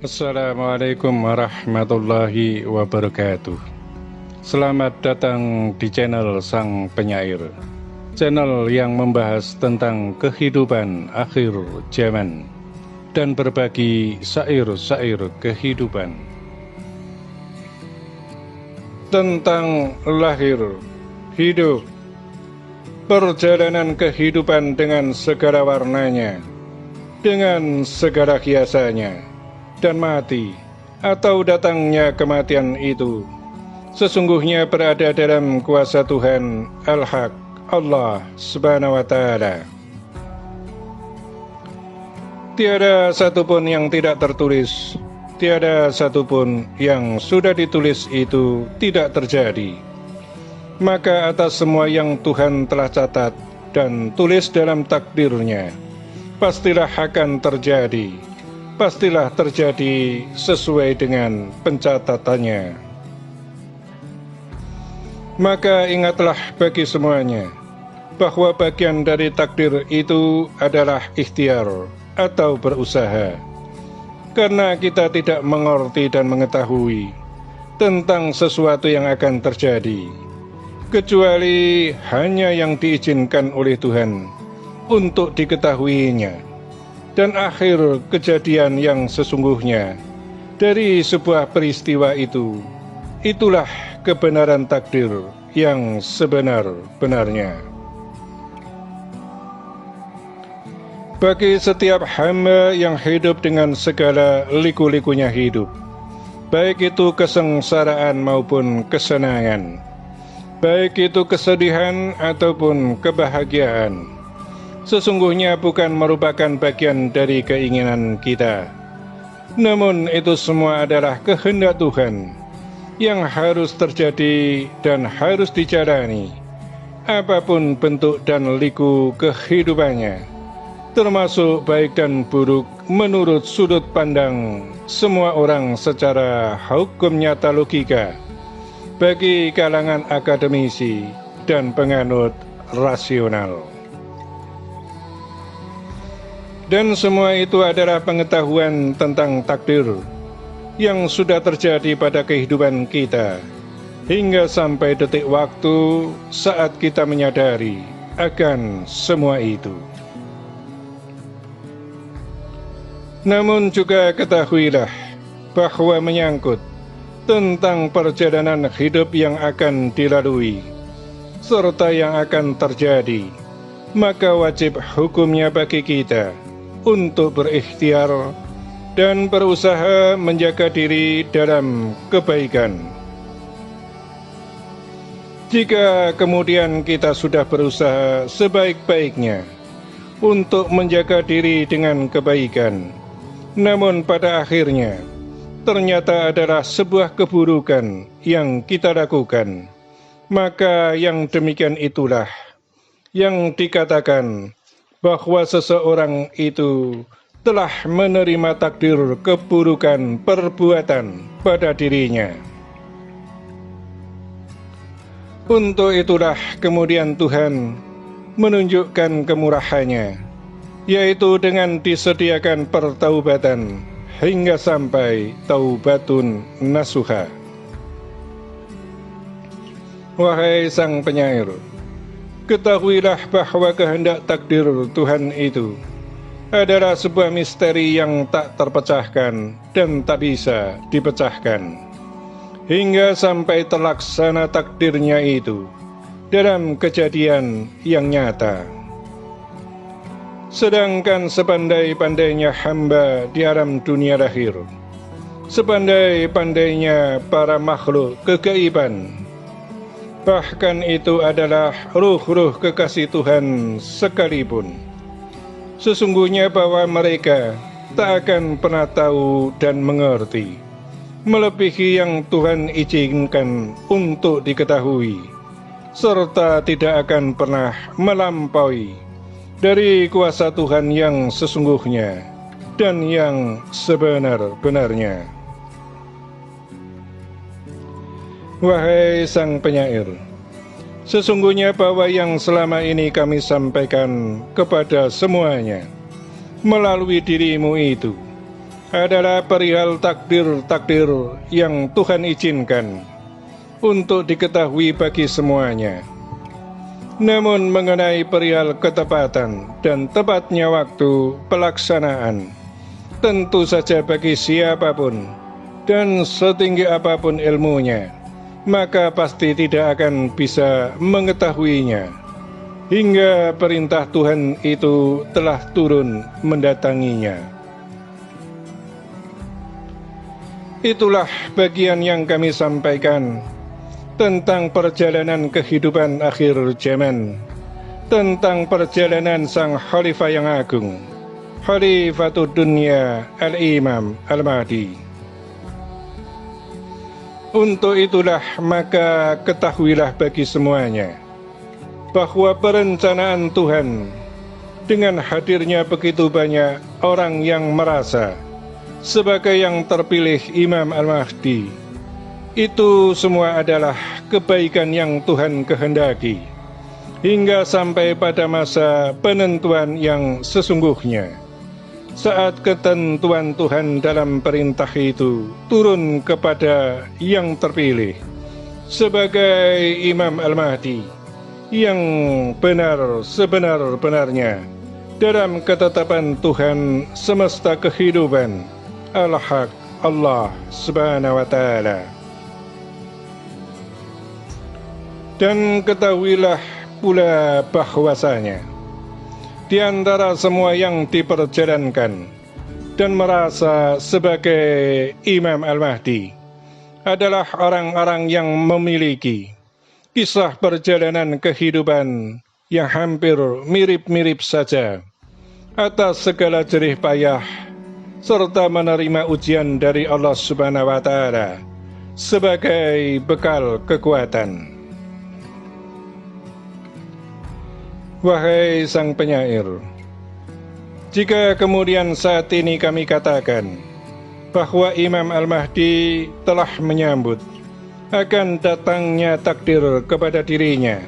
Assalamualaikum warahmatullahi wabarakatuh. Selamat datang di channel Sang Penyair, channel yang membahas tentang kehidupan akhir zaman dan berbagi syair-syair kehidupan. Tentang lahir, hidup, perjalanan kehidupan dengan segala warnanya, dengan segala hiasannya, dan mati atau datangnya kematian itu sesungguhnya berada dalam kuasa Tuhan Al-Haq, Allah Subhanahu wa Ta'ala. Tiada satupun yang tidak tertulis, tiada satupun yang sudah ditulis itu tidak terjadi. Maka atas semua yang Tuhan telah catat dan tulis dalam takdirnya, pastilah akan terjadi, pastilah terjadi sesuai dengan pencatatannya. Maka ingatlah bagi semuanya, bahwa bagian dari takdir itu adalah ikhtiar atau berusaha. Karena kita tidak mengerti dan mengetahui tentang sesuatu yang akan terjadi, kecuali hanya yang diizinkan oleh Tuhan untuk diketahuinya. Dan akhir kejadian yang sesungguhnya dari sebuah peristiwa itu, itulah kebenaran takdir yang sebenar-benarnya. Bagi setiap hamba yang hidup dengan segala liku-likunya hidup, baik itu kesengsaraan maupun kesenangan, baik itu kesedihan ataupun kebahagiaan, sesungguhnya bukan merupakan bagian dari keinginan kita, namun itu semua adalah kehendak Tuhan yang harus terjadi dan harus dijalani, apapun bentuk dan liku kehidupannya, termasuk baik dan buruk menurut sudut pandang semua orang secara hukum nyata logika, bagi kalangan akademisi dan penganut rasional. Dan semua itu adalah pengetahuan tentang takdir yang sudah terjadi pada kehidupan kita, hingga sampai detik waktu saat kita menyadari akan semua itu. Namun juga ketahuilah bahwa menyangkut tentang perjalanan hidup yang akan dilalui, serta yang akan terjadi, maka wajib hukumnya bagi kita untuk berikhtiar dan berusaha menjaga diri dalam kebaikan. Jika kemudian kita sudah berusaha sebaik-baiknya untuk menjaga diri dengan kebaikan, namun pada akhirnya ternyata adalah sebuah keburukan yang kita lakukan, maka yang demikian itulah yang dikatakan bahwa seseorang itu telah menerima takdir keburukan perbuatan pada dirinya. Untuk itulah kemudian Tuhan menunjukkan kemurahannya, yaitu dengan disediakan pertaubatan hingga sampai taubatun nasuha. Wahai Sang Penyair, ketahuilah bahwa kehendak takdir Tuhan itu adalah sebuah misteri yang tak terpecahkan dan tak bisa dipecahkan, hingga sampai terlaksana takdirnya itu dalam kejadian yang nyata. Sedangkan sepandai-pandainya hamba di alam dunia lahir, sepandai-pandainya para makhluk kegaiban, bahkan itu adalah ruh-ruh kekasih Tuhan sekalipun, sesungguhnya bahwa mereka tak akan pernah tahu dan mengerti melebihi yang Tuhan izinkan untuk diketahui, serta tidak akan pernah melampaui dari kuasa Tuhan yang sesungguhnya dan yang sebenar-benarnya. Wahai Sang Penyair, sesungguhnya bahwa yang selama ini kami sampaikan kepada semuanya melalui dirimu itu adalah perihal takdir-takdir yang Tuhan izinkan untuk diketahui bagi semuanya. Namun mengenai perihal ketepatan dan tepatnya waktu pelaksanaan, tentu saja bagi siapapun dan setinggi apapun ilmunya, maka pasti tidak akan bisa mengetahuinya hingga perintah Tuhan itu telah turun mendatanginya. Itulah bagian yang kami sampaikan tentang perjalanan kehidupan akhir zaman, tentang perjalanan sang Khalifah yang agung, Khalifatud Dunya Al-Imam Al-Mahdi. Untuk itulah maka ketahuilah bagi semuanya bahwa perencanaan Tuhan dengan hadirnya begitu banyak orang yang merasa sebagai yang terpilih Imam Al-Mahdi, itu semua adalah kebaikan yang Tuhan kehendaki hingga sampai pada masa penentuan yang sesungguhnya, saat ketentuan Tuhan dalam perintah itu turun kepada yang terpilih sebagai Imam Al-Mahdi yang benar sebenar-benarnya dalam ketetapan Tuhan semesta kehidupan Al-Haq Allah Subhanahu wa Ta'ala. Dan ketahuilah pula bahwasanya di antara semua yang diperjalankan dan merasa sebagai Imam Al-Mahdi adalah orang-orang yang memiliki kisah perjalanan kehidupan yang hampir mirip-mirip saja atas segala jerih payah serta menerima ujian dari Allah Subhanahu wa Ta'ala sebagai bekal kekuatan. Wahai sang penyair, jika kemudian saat ini kami katakan bahwa Imam Al-Mahdi telah menyambut akan datangnya takdir kepada dirinya,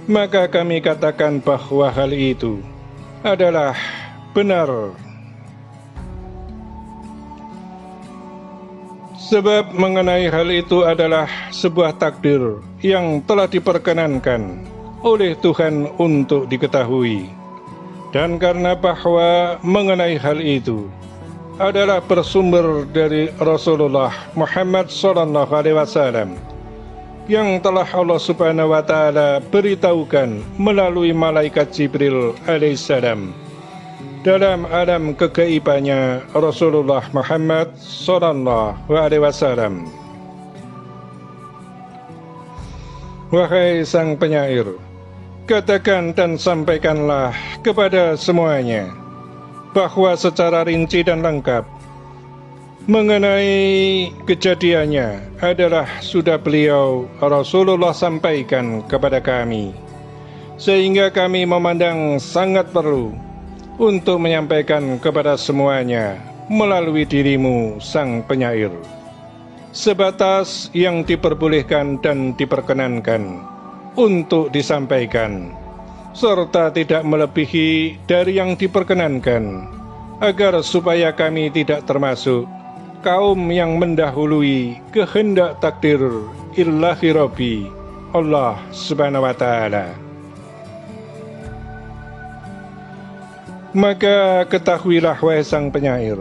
maka kami katakan bahwa hal itu adalah benar. Sebab mengenai hal itu adalah sebuah takdir yang telah diperkenankan oleh Tuhan untuk diketahui. Dan karena bahwa mengenai hal itu adalah bersumber dari Rasulullah Muhammad SAW yang telah Allah Subhanahu wa Ta'ala beritahukan melalui malaikat Jibril alaihissalam dalam alam kegaibannya Rasulullah Muhammad SAW. Wahai sang penyair, katakan dan sampaikanlah kepada semuanya bahwa secara rinci dan lengkap mengenai kejadiannya adalah sudah beliau Rasulullah sampaikan kepada kami, sehingga kami memandang sangat perlu untuk menyampaikan kepada semuanya melalui dirimu sang penyair, sebatas yang diperbolehkan dan diperkenankan untuk disampaikan, serta tidak melebihi dari yang diperkenankan, agar supaya kami tidak termasuk kaum yang mendahului kehendak takdir Ilahi Rabbi Allah Subhanahu wa Ta'ala. Maka ketahuilah wahai sang penyair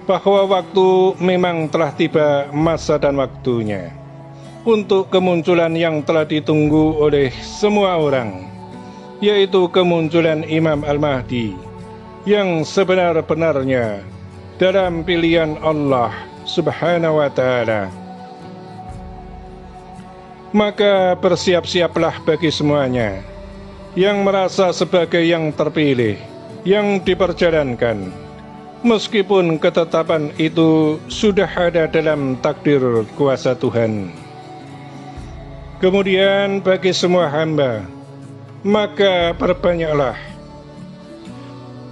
bahwa waktu memang telah tiba masa dan waktunya untuk kemunculan yang telah ditunggu oleh semua orang, yaitu kemunculan Imam Al-Mahdi yang sebenar-benarnya dalam pilihan Allah Subhanahu wa Ta'ala. Maka bersiap-siaplah bagi semuanya yang merasa sebagai yang terpilih, yang diperjalankan, meskipun ketetapan itu sudah ada dalam takdir kuasa Tuhan. Kemudian bagi semua hamba, maka perbanyaklah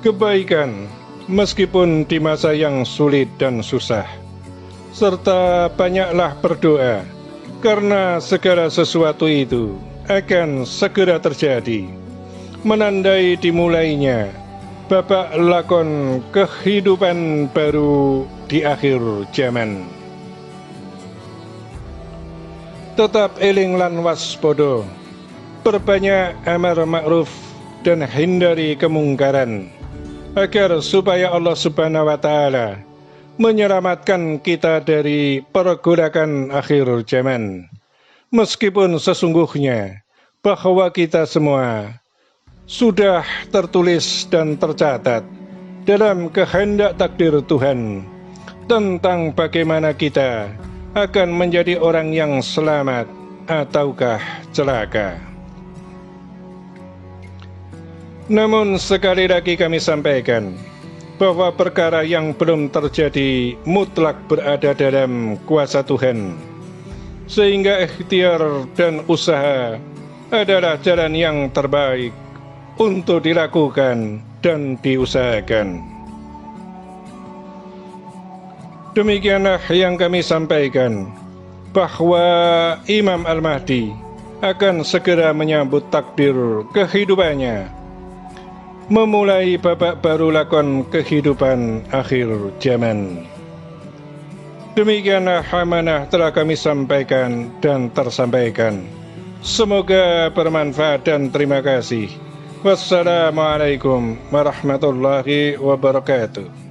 kebaikan meskipun di masa yang sulit dan susah, serta banyaklah berdoa, karena segala sesuatu itu akan segera terjadi, menandai dimulainya babak lakon kehidupan baru di akhir zaman. Tetap eling lan waspada, perbanyak amar ma'ruf dan hindari kemungkaran, agar supaya Allah Subhanahu wa Ta'ala menyelamatkan kita dari pergolakan akhir zaman. Meskipun sesungguhnya bahwa kita semua sudah tertulis dan tercatat dalam kehendak takdir Tuhan tentang bagaimana kita akan menjadi orang yang selamat ataukah celaka. Namun sekali lagi kami sampaikan bahwa perkara yang belum terjadi mutlak berada dalam kuasa Tuhan, sehingga ikhtiar dan usaha adalah jalan yang terbaik untuk dilakukan dan diusahakan. Demikianlah yang kami sampaikan, bahwa Imam Al-Mahdi akan segera menyambut takdir kehidupannya, memulai babak baru lakon kehidupan akhir zaman. Demikianlah amanah telah kami sampaikan dan tersampaikan. Semoga bermanfaat dan terima kasih. Wassalamualaikum warahmatullahi wabarakatuh.